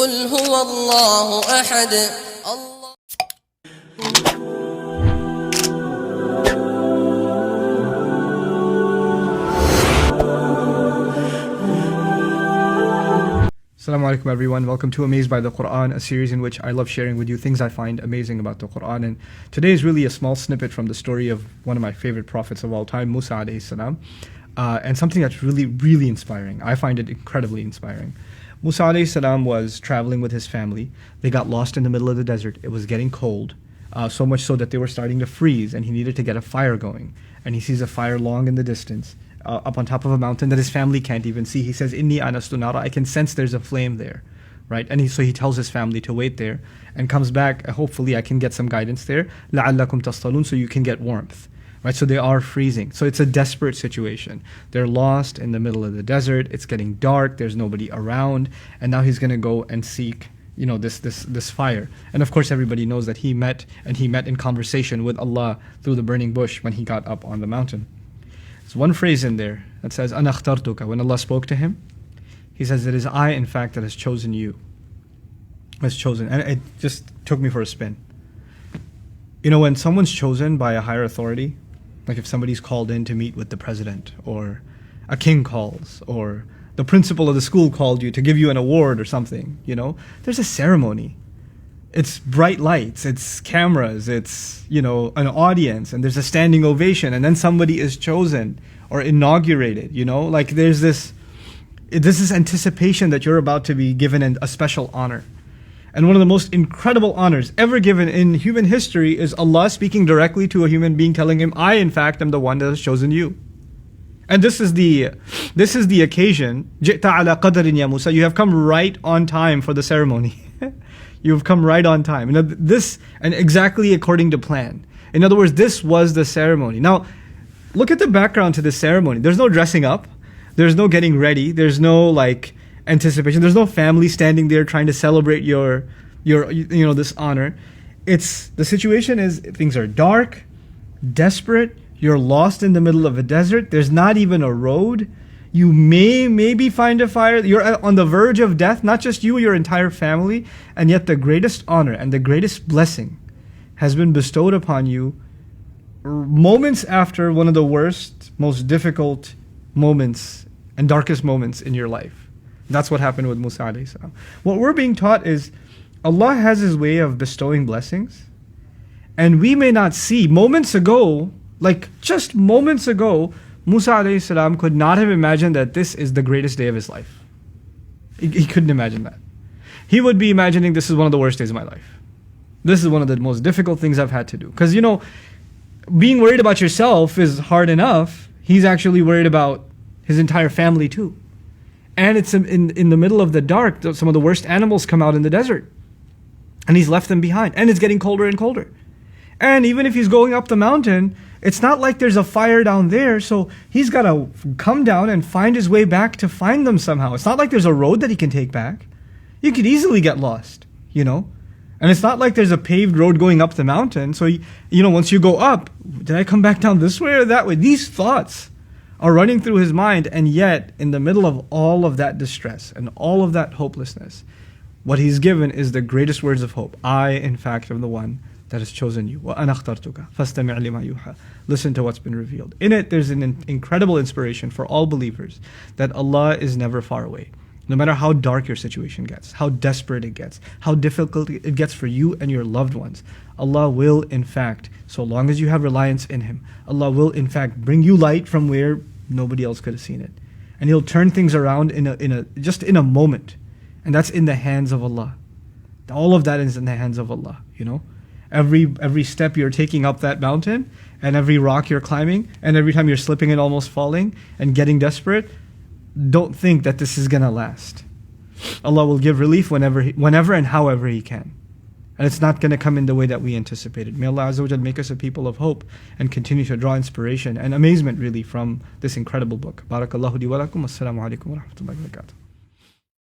قل هو الله أحد الله. Assalamu alaikum everyone, welcome to Amazed by the Quran, a series in which I love sharing with you things I find amazing about the Quran. And today is really a small snippet from the story of one of my favorite prophets of all time, Musa alayhi salam, and something that's really inspiring. I find it incredibly inspiring. Musa alayhi salam was traveling with his family. They got lost in the middle of the desert. It was getting cold, so much so that they were starting to freeze, and he needed to get a fire going. And he sees a fire long in the distance, up on top of a mountain that his family can't even see. He says, Inni anastu nara, I can sense there's a flame there, right? And so he tells his family to wait there and comes back, hopefully I can get some guidance there, لَعَلَّكُمْ تَصْطَلُونَ, so you can get warmth, right? So they are freezing. So it's a desperate situation. They're lost in the middle of the desert, it's getting dark, there's nobody around, and now he's going to go and seek this fire. And of course everybody knows that he met in conversation with Allah through the burning bush when he got up on the mountain. There's one phrase in there that says, أَنَا اخْتَرْتُكَ. When Allah spoke to him, He says, it is I, in fact, that has chosen you. Has chosen. And it just took me for a spin. You know, when someone's chosen by a higher authority, like if somebody's called in to meet with the president, or a king calls, or the principal of the school called you to give you an award or something, you know, there's a ceremony. It's bright lights, it's cameras, it's, you know, an audience, and there's a standing ovation, and then somebody is chosen or inaugurated, you know, like there's this is anticipation that you're about to be given a special honor. And one of the most incredible honors ever given in human history is Allah speaking directly to a human being, telling him, I in fact am the one that has chosen you. And this is the occasion. جِئْتَ عَلَى قَدَرٍ يَا Musa. You have come right on time for the ceremony. You've come right on time. You know, this, and exactly according to plan. In other words, this was the ceremony. Now, look at the background to this ceremony. There's no dressing up. There's no getting ready. There's no like anticipation. There's no family standing there trying to celebrate your this honor. It's the situation is things are dark, desperate. You're lost in the middle of a desert. There's not even a road. You maybe find a fire. You're on the verge of death, not just you, your entire family. And yet the greatest honor and the greatest blessing has been bestowed upon you moments after one of the worst, most difficult moments and darkest moments in your life. That's what happened with Musa alayhi salam. What we're being taught is Allah has His way of bestowing blessings. And we may not see. Moments ago, like just moments ago, Musa alayhi salam could not have imagined that this is the greatest day of his life. He couldn't imagine that. He would be imagining this is one of the worst days of my life. This is one of the most difficult things I've had to do. Because, you know, being worried about yourself is hard enough. He's actually worried about his entire family too. And it's in the middle of the dark. Some of the worst animals come out in the desert. And he's left them behind. And it's getting colder and colder. And even if he's going up the mountain, it's not like there's a fire down there, so he's got to come down and find his way back to find them somehow. It's not like there's a road that he can take back. You could easily get lost, you know. And it's not like there's a paved road going up the mountain, so, you know, once you go up, did I come back down this way or that way? These thoughts are running through his mind, and yet, in the middle of all of that distress and all of that hopelessness, what he's given is the greatest words of hope. I, in fact, am the one that has chosen you. وَأَنَا اخْتَرْتُكَ فَاسْتَمِعْ لِمَا يُوحَى. Listen to what's been revealed. In it, there's an incredible inspiration for all believers that Allah is never far away. No matter how dark your situation gets, how desperate it gets, how difficult it gets for you and your loved ones, Allah will, in fact, so long as you have reliance in Him, Allah will, in fact, bring you light from where nobody else could have seen it. And He'll turn things around in a moment. And that's in the hands of Allah. All of that is in the hands of Allah, you know. Every step you're taking up that mountain, and every rock you're climbing, and every time you're slipping and almost falling and getting desperate, don't think that this is going to last. Allah will give relief whenever and however He can. And it's not going to come in the way that we anticipated. May Allah Azza wa Jal make us a people of hope and continue to draw inspiration and amazement really from this incredible book. Barakallahu li wa lakum. Assalamu alaikum wa rahmatullahi wa barakatuh.